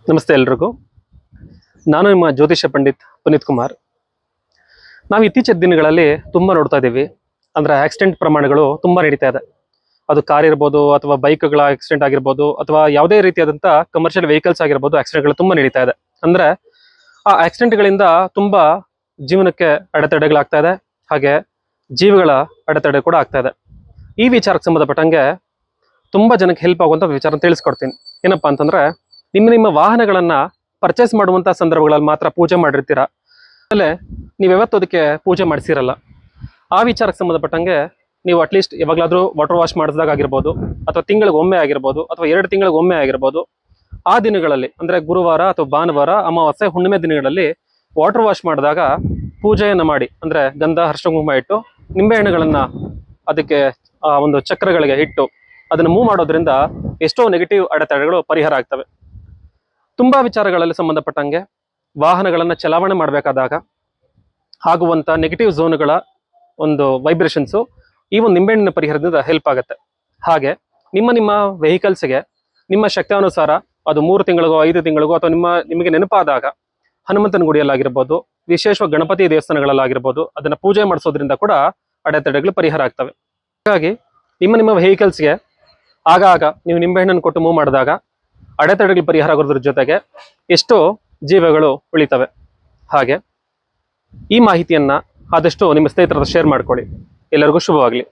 ನಮಸ್ತೆ ಎಲ್ರಿಗೂ. ನಾನು ನಿಮ್ಮ ಜ್ಯೋತಿಷ್ಯ ಪಂಡಿತ್ ಪುನೀತ್ ಕುಮಾರ್. ನಾವು ಇತ್ತೀಚಿನ ದಿನಗಳಲ್ಲಿ ತುಂಬ ನೋಡ್ತಾ ಇದ್ದೀವಿ. ಅಂದರೆ ಆಕ್ಸಿಡೆಂಟ್ ಪ್ರಮಾಣಗಳು ತುಂಬ ನಡೀತಾ ಇದೆ. ಅದು ಕಾರ್ ಇರ್ಬೋದು, ಅಥವಾ ಬೈಕ್ಗಳ ಆಕ್ಸಿಡೆಂಟ್ ಆಗಿರ್ಬೋದು, ಅಥವಾ ಯಾವುದೇ ರೀತಿಯಾದಂಥ ಕಮರ್ಷಿಯಲ್ ವೆಹಿಕಲ್ಸ್ ಆಗಿರ್ಬೋದು, ಆಕ್ಸಿಡೆಂಟ್ಗಳು ತುಂಬ ನಡೀತಾ ಇದೆ. ಅಂದರೆ ಆ ಆಕ್ಸಿಡೆಂಟ್ಗಳಿಂದ ತುಂಬ ಜೀವನಕ್ಕೆ ಅಡೆತಡೆಗಳಾಗ್ತಾ ಇದೆ, ಹಾಗೆ ಜೀವಗಳ ಅಡೆತಡೆ ಕೂಡ ಆಗ್ತಾ ಇದೆ. ಈ ವಿಚಾರಕ್ಕೆ ಸಂಬಂಧಪಟ್ಟಂಗೆ ತುಂಬ ಜನಕ್ಕೆ ಹೆಲ್ಪ್ ಆಗುವಂಥ ವಿಚಾರ ತಿಳಿಸ್ಕೊಡ್ತೀನಿ. ಏನಪ್ಪ ಅಂತಂದರೆ, ನಿಮ್ಮ ವಾಹನಗಳನ್ನು ಪರ್ಚೇಸ್ ಮಾಡುವಂಥ ಸಂದರ್ಭಗಳಲ್ಲಿ ಮಾತ್ರ ಪೂಜೆ ಮಾಡಿರ್ತೀರ, ಆಮೇಲೆ ನೀವು ಯಾವತ್ತೂ ಅದಕ್ಕೆ ಪೂಜೆ ಮಾಡಿಸಿರಲ್ಲ. ಆ ವಿಚಾರಕ್ಕೆ ಸಂಬಂಧಪಟ್ಟಂಗೆ ನೀವು ಅಟ್ಲೀಸ್ಟ್ ಯಾವಾಗಲಾದರೂ ವಾಟರ್ ವಾಶ್ ಮಾಡಿಸಿದಾಗ ಆಗಿರ್ಬೋದು, ಅಥವಾ ತಿಂಗಳಿಗೆ ಒಮ್ಮೆ ಆಗಿರ್ಬೋದು, ಅಥವಾ 2 ತಿಂಗಳಿಗೆ ಒಮ್ಮೆ ಆಗಿರ್ಬೋದು, ಆ ದಿನಗಳಲ್ಲಿ ಅಂದರೆ ಗುರುವಾರ ಅಥವಾ ಭಾನುವಾರ, ಅಮಾವಾಸ್ಯೆ, ಹುಣ್ಣಿಮೆ ದಿನಗಳಲ್ಲಿ ವಾಟರ್ ವಾಶ್ ಮಾಡಿದಾಗ ಪೂಜೆಯನ್ನು ಮಾಡಿ, ಅಂದರೆ ಗಂಧ, ಅರಿಶಿಣ, ಕುಂಕುಮ ಇಟ್ಟು ನಿಂಬೆಹಣ್ಣುಗಳನ್ನು ಅದಕ್ಕೆ ಒಂದು ಚಕ್ರಗಳಿಗೆ ಇಟ್ಟು ಅದನ್ನು ಮೂವ್ ಮಾಡೋದ್ರಿಂದ ಎಷ್ಟೋ ನೆಗೆಟಿವ್ ಅಡೆತಡೆಗಳು ಪರಿಹಾರ ಆಗ್ತವೆ. ತುಂಬ ವಿಚಾರಗಳಲ್ಲಿ ಸಂಬಂಧಪಟ್ಟಂಗೆ ವಾಹನಗಳನ್ನು ಚಲಾವಣೆ ಮಾಡಬೇಕಾದಾಗ ಆಗುವಂಥ ನೆಗೆಟಿವ್ ಝೋನ್ಗಳ ಒಂದು ವೈಬ್ರೇಷನ್ಸು ಈ ಒಂದು ನಿಂಬೆಹಣ್ಣಿನ ಪರಿಹಾರದಿಂದ ಹೆಲ್ಪ್ ಆಗುತ್ತೆ. ಹಾಗೆ ನಿಮ್ಮ ವೆಹಿಕಲ್ಸ್ಗೆ ನಿಮ್ಮ ಶಕ್ತಾನುಸಾರ ಅದು 3 ತಿಂಗಳಿಗೋ 5 ತಿಂಗಳಿಗೋ ಅಥವಾ ನಿಮಗೆ ನೆನಪಾದಾಗ ಹನುಮಂತನ ಗುಡಿಯಲ್ಲಾಗಿರ್ಬೋದು, ವಿಶೇಷವಾಗಿ ಗಣಪತಿ ದೇವಸ್ಥಾನಗಳಲ್ಲಾಗಿರ್ಬೋದು, ಅದನ್ನು ಪೂಜೆ ಮಾಡಿಸೋದ್ರಿಂದ ಕೂಡ ಅಡೆತಡೆಗಳು ಪರಿಹಾರ ಆಗ್ತವೆ. ಹಾಗಾಗಿ ನಿಮ್ಮ ವೆಹಿಕಲ್ಸ್ಗೆ ಆಗಾಗ ನೀವು ನಿಂಬೆಹಣ್ಣನ್ನು ಕೊಟ್ಟು ಮೂವ್ ಮಾಡಿದಾಗ ಅಡೆತಡೆಗಳು ಪರಿಹಾರ ಆಗೋದ್ರ ಜೊತೆಗೆ ಎಷ್ಟೋ ಜೀವಗಳು ಉಳಿತವೆ. ಹಾಗೆ ಈ ಮಾಹಿತಿಯನ್ನು ಆದಷ್ಟು ನಿಮ್ಮ ಸ್ನೇಹಿತರ ಶೇರ್ ಮಾಡ್ಕೊಳ್ಳಿ. ಎಲ್ಲರಿಗೂ ಶುಭವಾಗಲಿ.